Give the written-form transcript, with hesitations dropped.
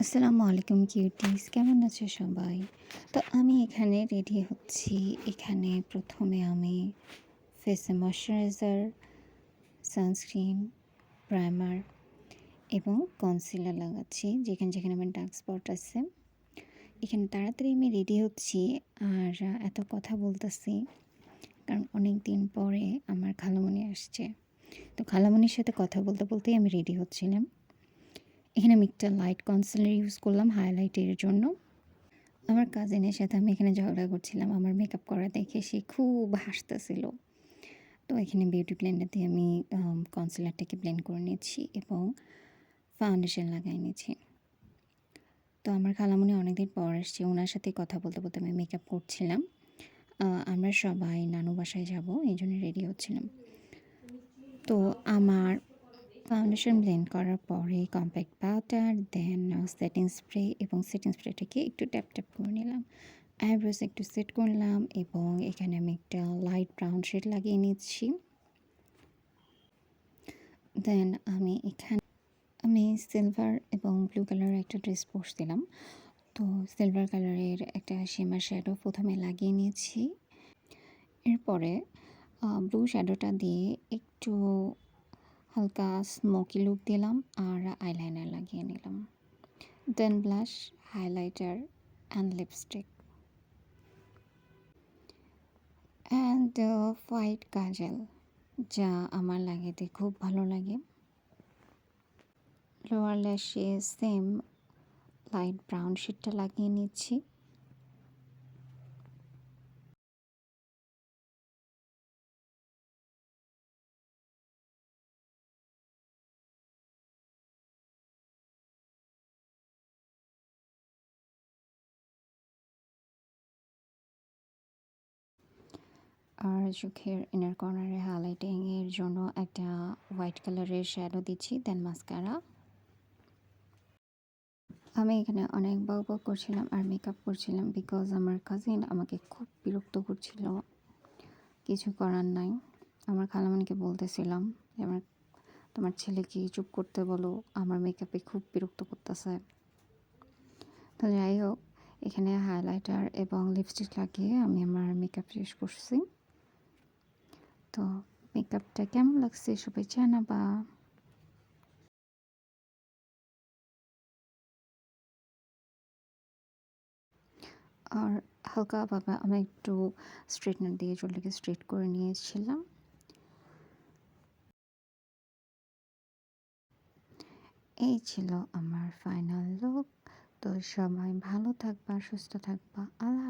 আসসালামু আলাইকুম কিউটিস, কেমন আছো সবাই? তো আমি এখানে রেডি হচ্ছি। এখানে প্রথমে আমি ফেসে ময়শ্চারাইজার, সানস্ক্রিন, প্রাইমার এবং কনসিলার লাগাচ্ছি যেখানে আমার ডার্ক স্পট আছে। এখানে তাড়াতাড়ি আমি রেডি হচ্ছি আর এত কথা বলতেছি কারণ অনেক দিন পরে আমার খালামণি আসছে। তো খালামণির সাথে কথা বলতে বলতেই আমি রেডি হচ্ছিলাম। এখানে আমি একটা লাইট কনসিলার ইউজ করলাম হাইলাইটের জন্য। আমার কাজিনের সাথে আমি এখানে ঝগড়া করছিলাম আমার মেকআপ করা দেখে সে খুব হাসতেছিল। তো এখানে বিউটি ব্লেন্ডার দিয়ে আমি কনসিলারটাকে ব্লেন্ড করে নিচ্ছি এবং ফাউন্ডেশন লাগাই নিচ্ছি। তো আমার খালামণি অনেকদিন পর আসছে, ওনার সাথে কথা বলতে বলতে আমি মেকআপ করছিলাম। আমরা সবাই নানু বাসায় যাব এই জন্য রেডি হচ্ছিলাম। তো আমার ফাউন্ডেশন ব্লেন্ড করার পরে কম্প্যাক্ট পাউডার, দেন সেটিং স্প্রে এবং সেটিং স্প্রেটাকে একটু ট্যাপ ট্যাপ করে নিলাম। আইব্রোস একটু সেট করলাম এবং এখানে আমি একটা লাইট ব্রাউন শেড লাগিয়ে নিচ্ছি। দেন আমি সিলভার এবং ব্লু কালারের একটা ড্রেস পরছিলাম। তো সিলভার কালারের একটা শিমার শ্যাডো প্রথমে লাগিয়ে নিয়েছি। এরপরে ব্লু শ্যাডোটা দিয়ে একটু হালকা স্মোকি লুক দিলাম আর আইলাইনার লাগিয়ে নিলাম। Then blush, highlighter and lipstick and white kajal, যা আমার লাগাতে খুব ভালো লাগে। লোয়ার ল্যাশে সেম লাইট ব্রাউন শেডটা লাগিয়ে নিচ্ছি। আর চোখের ইনার কর্নারে হাইলাইটিংয়ের জন্য একটা হোয়াইট কালারের শ্যাডো দিচ্ছি, দেন মাস্কারা। আমি এখানে অনেক বকবক করছিলাম আর মেকআপ করছিলাম বিকজ আমার কাজিন আমাকে খুব বিরক্ত করছিল। কিছু করার নাই। আমার খালামণিকে বলতেছিলাম যে তোমার ছেলেকে চুপ করতে বলো, আমার মেকআপে খুব বিরক্ত করতেছে। তো যাই হোক, এখানে হাইলাইটার এবং লিপস্টিক লাগিয়ে আমি আমার মেকআপ শেষ করছি। তো মেকআপটা কেমন লাগছে সবাই জানাবা। আর হালকাভাবে আমি একটু স্ট্রেটনার দিয়ে চুলটাকে স্ট্রেট করে নিয়েছিলাম। এই ছিল আমার ফাইনাল লুক। তো সবাই ভালো থাকবা, সুস্থ থাকবা। আল্লাহ